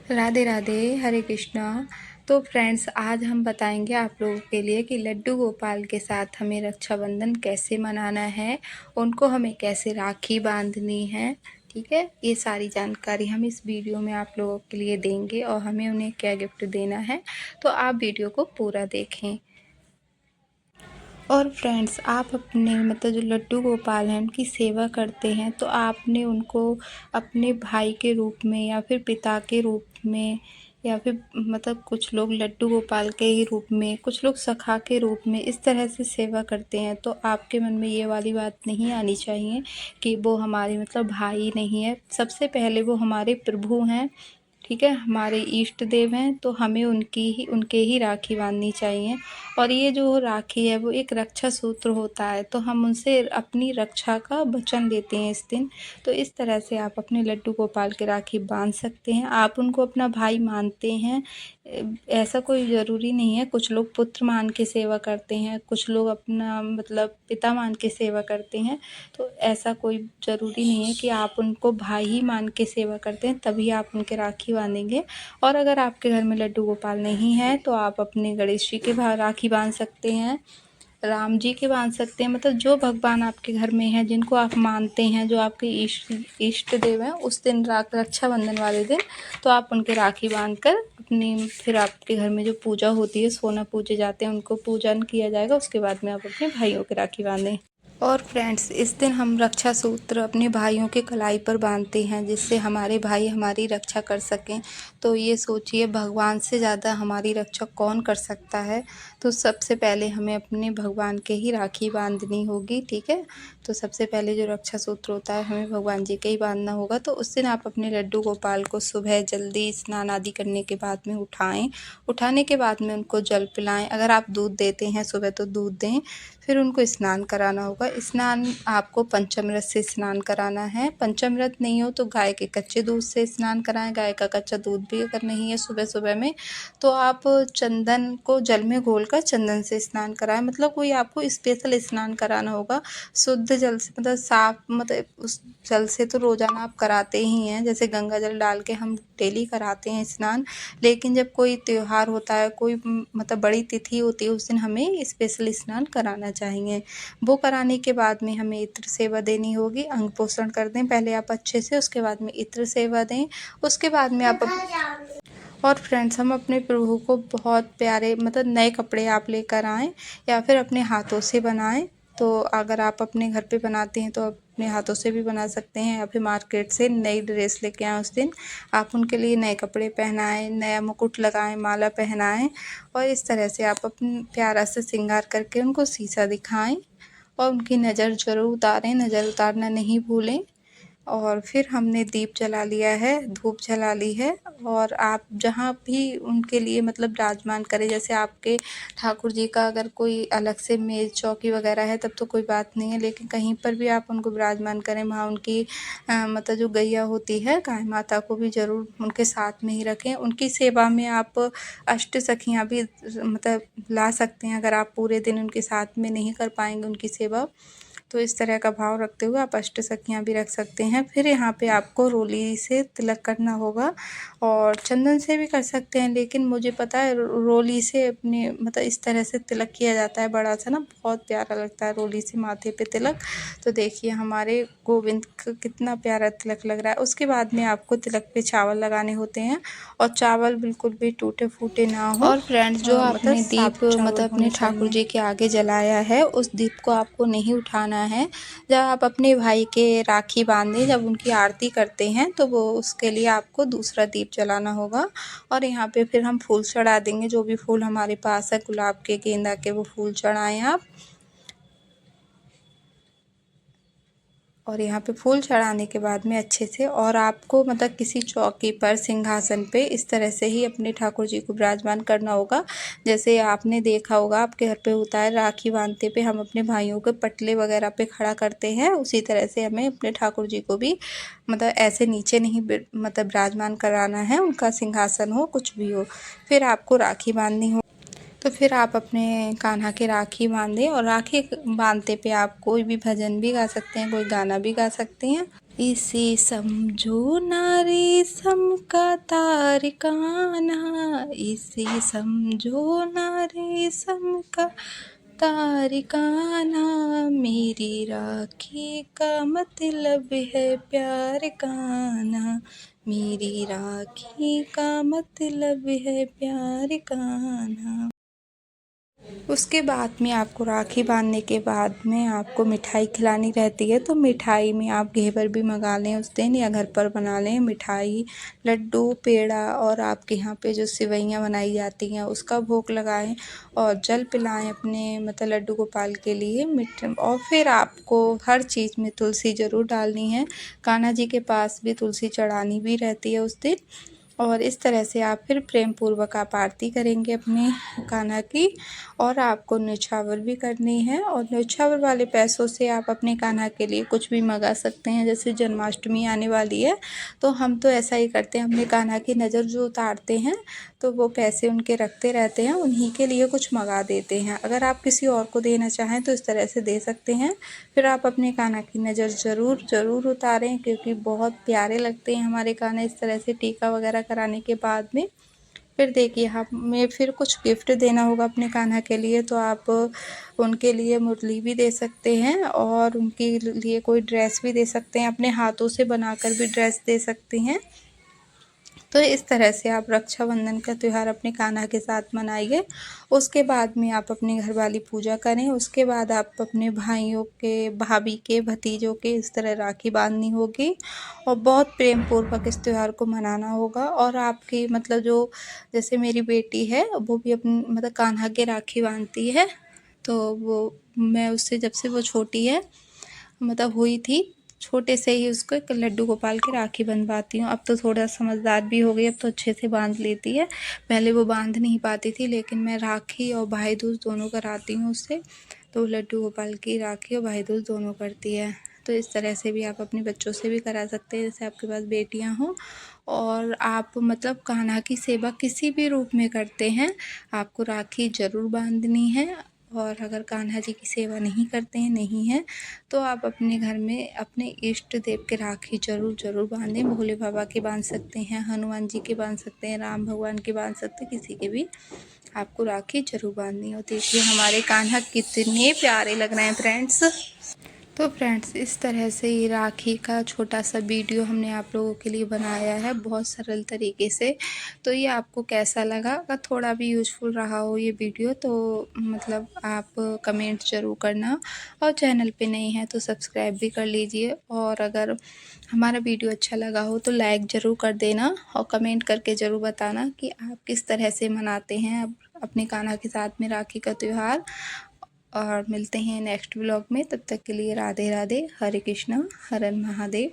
राधे राधे, हरे कृष्णा। तो फ्रेंड्स, आज हम बताएंगे आप लोगों के लिए कि लड्डू गोपाल के साथ हमें रक्षाबंधन कैसे मनाना है, उनको हमें कैसे राखी बांधनी है। ठीक है, ये सारी जानकारी हम इस वीडियो में आप लोगों के लिए देंगे और हमें उन्हें क्या गिफ्ट देना है। तो आप वीडियो को पूरा देखें। और फ्रेंड्स, आप अपने मतलब जो लड्डू गोपाल हैं उनकी सेवा करते हैं, तो आपने उनको अपने भाई के रूप में या फिर पिता के रूप में या फिर मतलब कुछ लोग लड्डू गोपाल के ही रूप में, कुछ लोग सखा के रूप में इस तरह से सेवा करते हैं। तो आपके मन में ये वाली बात नहीं आनी चाहिए कि वो हमारे मतलब भाई नहीं है। सबसे पहले वो हमारे प्रभु हैं, ठीक है, हमारे इष्ट देव हैं। तो हमें उनके ही राखी बांधनी चाहिए। और ये जो राखी है वो एक रक्षा सूत्र होता है, तो हम उनसे अपनी रक्षा का वचन देते हैं इस दिन। तो इस तरह से आप अपने लड्डू गोपाल के राखी बांध सकते हैं। आप उनको अपना भाई मानते हैं, ऐसा कोई ज़रूरी नहीं है। कुछ लोग पुत्र मान के सेवा करते हैं, कुछ लोग अपना मतलब पिता मान के सेवा करते हैं। तो ऐसा कोई ज़रूरी नहीं है कि आप उनको भाई ही मान के सेवा करते हैं तभी आप उनके राखी बांधेंगे। और अगर आपके घर में लड्डू गोपाल नहीं है तो आप अपने गणेश जी के राखी बांध सकते हैं, राम जी के बांध सकते हैं। मतलब जो भगवान आपके घर में हैं, जिनको आप मानते हैं, जो आपके इष्ट देव हैं, उस दिन रक्षाबंधन वाले दिन तो आप उनके राखी बांध कर अपनी फिर आपके घर में जो पूजा होती है, सोना पूजे जाते हैं, उनको पूजन किया जाएगा। उसके बाद में आप अपने भाइयों के राखी बांधें। और फ्रेंड्स, इस दिन हम रक्षा सूत्र अपने भाइयों के कलाई पर बांधते हैं, जिससे हमारे भाई हमारी रक्षा कर सकें। तो ये सोचिए, भगवान से ज़्यादा हमारी रक्षा कौन कर सकता है। तो सबसे पहले हमें अपने भगवान के ही राखी बांधनी होगी, ठीक है। तो सबसे पहले जो रक्षा सूत्र होता है हमें भगवान जी के ही बांधना होगा। तो उस दिन आप अपने लड्डू गोपाल को सुबह जल्दी स्नान आदि करने के बाद में उठाएं। उठाने के बाद में उनको जल पिलाएं। अगर आप दूध देते हैं सुबह तो दूध दें। फिर उनको स्नान कराना होगा। स्नान आपको पंचामृत से स्नान कराना है। पंचामृत नहीं हो तो गाय के कच्चे दूध से स्नान कराएं। गाय का कच्चा दूध भी अगर नहीं है सुबह सुबह में तो आप चंदन को जल में घोलकर चंदन से स्नान कराएं। मतलब कोई आपको स्पेशल स्नान कराना होगा शुद्ध जल से, मतलब साफ, मतलब उस जल से तो रोज़ाना आप कराते ही हैं, जैसे गंगा जल डाल के हम डेली कराते हैं स्नान। लेकिन जब कोई त्यौहार होता है, कोई मतलब बड़ी तिथि होती है, उस दिन हमें स्पेशल स्नान कराना चाहिए। वो कराने के बाद में हमें इत्र सेवा देनी होगी। अंग पोषण कर दें पहले आप अच्छे से, उसके बाद में इत्र सेवा दें। उसके बाद में आप और फ्रेंड्स, हम अपने प्रभु को बहुत प्यारे मतलब नए कपड़े आप लेकर आएँ या फिर अपने हाथों से बनाएं। तो अगर आप अपने घर पे बनाते हैं तो अपने हाथों से भी बना सकते हैं, या फिर मार्केट से नई ड्रेस लेके आएँ। उस दिन आप उनके लिए नए कपड़े पहनाएं, नया मुकुट लगाएं, माला पहनाएं। और इस तरह से आप अपने प्यारा से श्रृंगार करके उनको शीशा दिखाएं और उनकी नज़र ज़रूर उतारें, नज़र उतारना नहीं भूलें। और फिर हमने दीप जला लिया है, धूप जला ली है। और आप जहाँ भी उनके लिए मतलब विराजमान करें, जैसे आपके ठाकुर जी का अगर कोई अलग से मेज़ चौकी वगैरह है तब तो कोई बात नहीं है, लेकिन कहीं पर भी आप उनको विराजमान करें, वहाँ उनकी मतलब जो गैया होती है गाय माता को भी ज़रूर उनके साथ में ही रखें। उनकी सेवा में आप अष्ट सखियाँ भी मतलब ला सकते हैं। अगर आप पूरे दिन उनके साथ में नहीं कर पाएंगे उनकी सेवा, तो इस तरह का भाव रखते हुए आप अष्ट सखियाँ भी रख सकते हैं। फिर यहाँ पे आपको रोली से तिलक करना होगा और चंदन से भी कर सकते हैं, लेकिन मुझे पता है रोली से अपने मतलब इस तरह से तिलक किया जाता है बड़ा सा ना, बहुत प्यारा लगता है रोली से माथे पे तिलक। तो देखिए हमारे गोविंद का कितना प्यारा तिलक लग रहा है। उसके बाद में आपको तिलक पे चावल लगाने होते हैं और चावल बिल्कुल भी टूटे फूटे ना हो। और फ्रेंड्स, जो आपने दीप मतलब अपने ठाकुर जी के आगे जलाया है उस दीप को आपको नहीं उठाना है। जब आप अपने भाई के राखी बांधें, जब उनकी आरती करते हैं तो वो उसके लिए आपको दूसरा दीप जलाना होगा। और यहाँ पे फिर हम फूल चढ़ा देंगे, जो भी फूल हमारे पास है, गुलाब के, गेंदा के, वो फूल चढ़ाएं आप। और यहाँ पे फूल चढ़ाने के बाद में अच्छे से, और आपको मतलब किसी चौकी पर, सिंहासन पे इस तरह से ही अपने ठाकुर जी को विराजमान करना होगा। जैसे आपने देखा होगा आपके घर पे होता है, राखी बांधते पे हम अपने भाइयों के पटले वगैरह पे खड़ा करते हैं, उसी तरह से हमें अपने ठाकुर जी को भी मतलब ऐसे नीचे नहीं मतलब विराजमान कराना है। उनका सिंहासन हो, कुछ भी हो। फिर आपको राखी बांधनी हो, तो फिर आप अपने कान्हा के राखी बांधें। और राखी बांधते पे आप कोई भी भजन भी गा सकते हैं, कोई गाना भी गा सकते हैं। इसे समझो नारी सम का तार कान्हा, इसे समझो नारी सम का तार कान्हा, मेरी राखी का मतलब है प्यार कान्हा, मेरी राखी का मतलब है प्यार कान्हा। उसके बाद में आपको राखी बांधने के बाद में आपको मिठाई खिलानी रहती है। तो मिठाई में आप घेवर भी मंगा लें उस दिन या घर पर बना लें मिठाई, लड्डू, पेड़ा और आपके यहाँ पे जो सेवइयाँ बनाई जाती हैं उसका भोग लगाएं और जल पिलाएं अपने मतलब लड्डू गोपाल के लिए और फिर आपको हर चीज़ में तुलसी ज़रूर डालनी है। कान्हा जी के पास भी तुलसी चढ़ानी भी रहती है उस दिन। और इस तरह से आप फिर प्रेम पूर्वक आप आरती करेंगे अपने कान्हा की और आपको न्योछावर भी करनी है। और न्योछावर वाले पैसों से आप अपने कान्हा के लिए कुछ भी मंगा सकते हैं। जैसे जन्माष्टमी आने वाली है तो हम तो ऐसा ही करते हैं, अपने कान्हा की नज़र जो उतारते हैं तो वो पैसे उनके रखते रहते हैं, उन्हीं के लिए कुछ मंगा देते हैं। अगर आप किसी और को देना चाहें तो इस तरह से दे सकते हैं। फिर आप अपने कान्हा की नज़र ज़रूर उतारें क्योंकि बहुत प्यारे लगते हैं हमारे कान्हा इस तरह से टीका वगैरह कराने के बाद में। फिर देखिए हमें फिर कुछ गिफ्ट देना होगा अपने कान्हा के लिए तो आप उनके लिए मुरली भी दे सकते हैं और उनके लिए कोई ड्रेस भी दे सकते हैं, अपने हाथों से बनाकर भी ड्रेस दे सकते हैं। तो इस तरह से आप रक्षाबंधन का त्यौहार अपने कान्हा के साथ मनाइए। उसके बाद में आप अपने घर वाली पूजा करें। उसके बाद आप अपने भाइयों के, भाभी के, भतीजों के इस तरह राखी बांधनी होगी और बहुत प्रेम पूर्वक इस त्यौहार को मनाना होगा। और आपकी मतलब जो जैसे मेरी बेटी है वो भी अपनी मतलब कान्हा के राखी बांधती है। तो वो मैं उससे जब से वो छोटी है मतलब हुई थी छोटे से ही उसको एक लड्डू गोपाल की राखी बंधवाती हूँ। अब तो थोड़ा समझदार भी हो गई, अब तो अच्छे से बांध लेती है। पहले वो बांध नहीं पाती थी लेकिन मैं राखी और भाई दूज दोनों कराती हूँ उससे। तो लड्डू गोपाल की राखी और भाई दूज दोनों करती है। तो इस तरह से भी आप अपने बच्चों से भी करा सकते हैं जैसे आपके पास बेटियां हों। और आप मतलब कान्हा की सेवा किसी भी रूप में करते हैं आपको राखी ज़रूर बांधनी है। और अगर कान्हा जी की सेवा नहीं करते हैं, नहीं है, तो आप अपने घर में अपने इष्ट देव के राखी ज़रूर बांधें। भोले बाबा के बांध सकते हैं, हनुमान जी के बांध सकते हैं, राम भगवान के बांध सकते हैं, किसी के भी आपको राखी ज़रूर बांधनी है। और देखिए हमारे कान्हा कितने प्यारे लग रहे हैं फ्रेंड्स। तो फ्रेंड्स इस तरह से ये राखी का छोटा सा वीडियो हमने आप लोगों के लिए बनाया है बहुत सरल तरीके से। तो ये आपको कैसा लगा? अगर थोड़ा भी यूज़फुल रहा हो ये वीडियो तो मतलब आप कमेंट ज़रूर करना और चैनल पे नए हैं तो सब्सक्राइब भी कर लीजिए। और अगर हमारा वीडियो अच्छा लगा हो तो लाइक ज़रूर कर देना और कमेंट करके ज़रूर बताना कि आप किस तरह से मनाते हैं अपने कान्हा के साथ में राखी का त्यौहार। और मिलते हैं नेक्स्ट व्लॉग में, तब तक के लिए राधे राधे, हरे कृष्णा, हर हर महादेव।